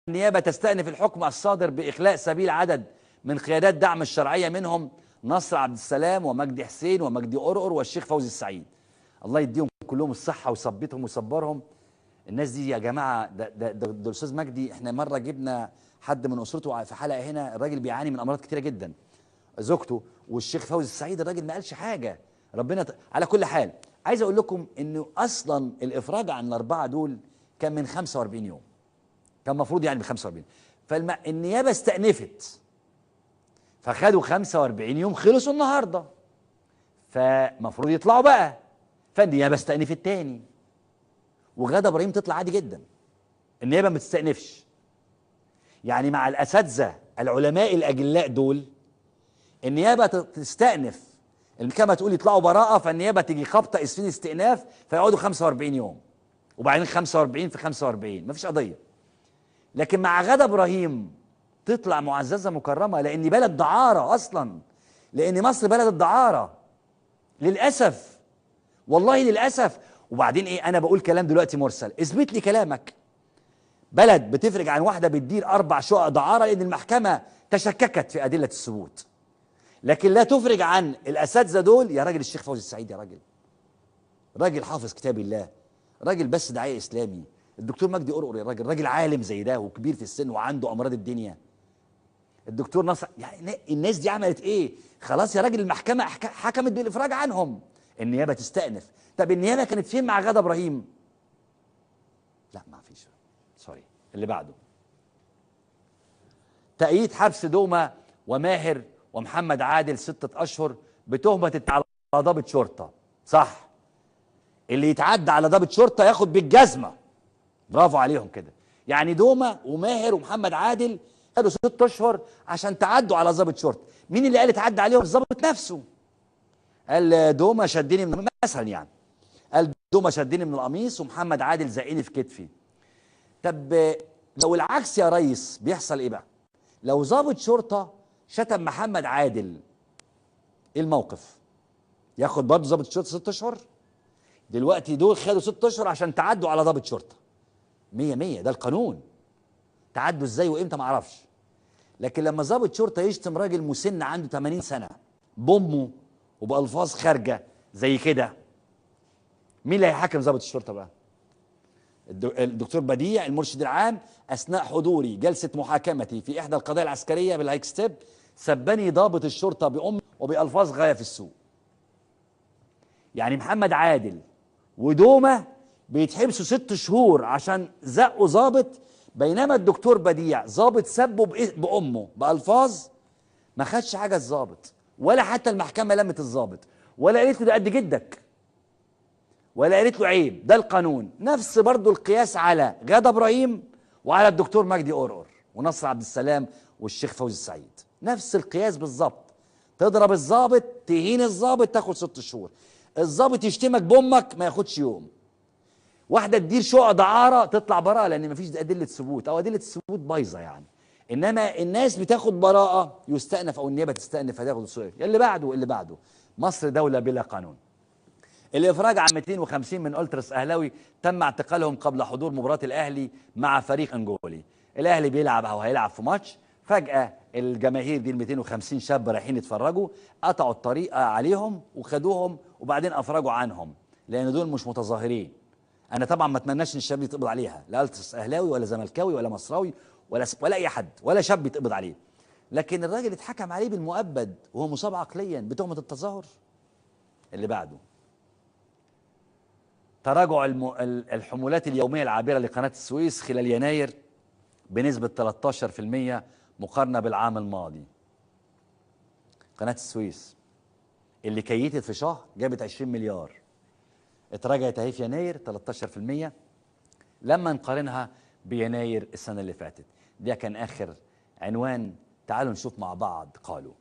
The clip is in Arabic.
النيابة تستأنف الحكم الصادر بإخلاء سبيل عدد من قيادات دعم الشرعية، منهم نصر عبد السلام ومجدي حسين ومجدي قرقر والشيخ فوزي السعيد. الله يديهم كلهم الصحة ويثبتهم ويصبرهم. الناس دي يا جماعة، ده الأستاذ مجدي، احنا مرة جبنا حد من أسرته في حلقة هنا، الراجل بيعاني من أمراض كتيرة جدا، زوجته، والشيخ فوزي السعيد الراجل ما قالش حاجة. على كل حال عايز أقول لكم إنه أصلا الإفراج عن الأربعة دول كان من 45 يوم، كان المفروض يعني ب 45، فالنيابه استأنفت، فخدوا 45 يوم خلصوا النهارده، فمفروض يطلعوا بقى، فالنيابه استأنفت تاني. وغادة ابراهيم تطلع عادي جدا، النيابه ما بتستأنفش. يعني مع الاساتذه العلماء الاجلاء دول النيابه تستأنف، المحكمه تقول يطلعوا براءه، فالنيابه تيجي خابطه اسفين استئناف، فيقعدوا 45 يوم، وبعدين 45 في 45 مفيش قضيه. لكن مع غادة ابراهيم تطلع معززه مكرمه، لان بلد دعاره اصلا، لان مصر بلد الدعاره للاسف، والله للاسف. وبعدين ايه، انا بقول كلام دلوقتي مرسل، اثبت لي كلامك. بلد بتفرج عن واحده بتدير 4 شقق دعاره لان المحكمه تشككت في ادله الثبوت، لكن لا تفرج عن الاساتذه دول. يا راجل الشيخ فوزي السعيد، يا راجل حافظ كتاب الله، راجل بس داعيه اسلامي. الدكتور مجدي قرقر، يا راجل عالم زي ده وكبير في السن وعنده امراض الدنيا. الدكتور نصر، يعني الناس دي عملت ايه؟ خلاص يا راجل المحكمه حكمت بالافراج عنهم، النيابه تستأنف. طب النيابه كانت فين مع غادة ابراهيم؟ لا ما فيش، سوري. اللي بعده، تأييد حبس دومة وماهر ومحمد عادل 6 أشهر بتهمة على ضابط شرطة. صح، اللي يتعدى على ضابط شرطة ياخد بالجزمة، برافو عليهم كده. يعني دومة وماهر ومحمد عادل خدوا 6 أشهر عشان تعدوا على ضابط شرطة. مين اللي قال اتعدى عليهم؟ الضابط نفسه. قال دومة شدني من مثلا، يعني قال دومة شدني من القميص ومحمد عادل زقني في كتفي. طب لو العكس يا ريس بيحصل ايه بقى؟ لو ضابط شرطة شتم محمد عادل، ايه الموقف؟ ياخد برضه ضابط الشرطة 6 أشهر؟ دلوقتي دول خدوا 6 أشهر عشان تعدوا على ضابط شرطة. 100 ده القانون. تعدوا ازاي وامتى ما اعرفش. لكن لما ضابط شرطة يشتم راجل مسن عنده 80 سنة بامه وبألفاظ خارجة زي كده، مين اللي هيحاكم ضابط الشرطة بقى؟ الدكتور بديع المرشد العام اثناء حضوري جلسة محاكمتي في احدى القضايا العسكرية بالهايك ستيب سبني ضابط الشرطة بأمه وبألفاظ غاية في السوء. يعني محمد عادل ودومة بيتحبسوا 6 شهور عشان زقوا ضابط، بينما الدكتور بديع ضابط سبه بأمه بألفاظ ما خدش حاجة الضابط، ولا حتى المحكمة لمت الضابط، ولا قالت له ده قد جدك، ولا قالت له عيب. ده القانون. نفس برضو القياس على غادة ابراهيم وعلى الدكتور مجدي قرقر ونصر عبد السلام والشيخ فوزي السعيد، نفس القياس بالظبط. تضرب الضابط، تهين الضابط، تاخد 6 شهور. الضابط يشتمك بامك ما ياخدش يوم. واحده تدير شقق دعاره تطلع براءه لان مفيش ادله ثبوت، او ادله الثبوت بايظه يعني. انما الناس بتاخد براءه، يستأنف او النيابه تستأنف هتاخد الصغير. اللي بعده مصر دوله بلا قانون. الافراج عن 250 من التراس اهلاوي تم اعتقالهم قبل حضور مباراه الاهلي مع فريق انجولي. الاهلي بيلعب او هيلعب في ماتش، فجاه الجماهير دي ال 250 شاب رايحين يتفرجوا قطعوا الطريق عليهم وخدوهم، وبعدين افرجوا عنهم لان دول مش متظاهرين. انا طبعا ما اتمناش ان الشاب يتقبض عليها، لا التراس اهلاوي ولا زملكاوي ولا مصراوي ولا اي حد، ولا شاب يتقبض عليه. لكن الراجل اتحكم عليه بالمؤبد وهو مصاب عقليا بتهمه التظاهر. اللي بعده، تراجع الحمولات اليومية العابرة لقناة السويس خلال يناير بنسبة 13% مقارنة بالعام الماضي. قناة السويس اللي كيتت في شهر جابت 20 مليار، اتراجعت اهي في يناير 13% لما نقارنها بيناير السنة اللي فاتت. ده كان آخر عنوان. تعالوا نشوف مع بعض قالوا.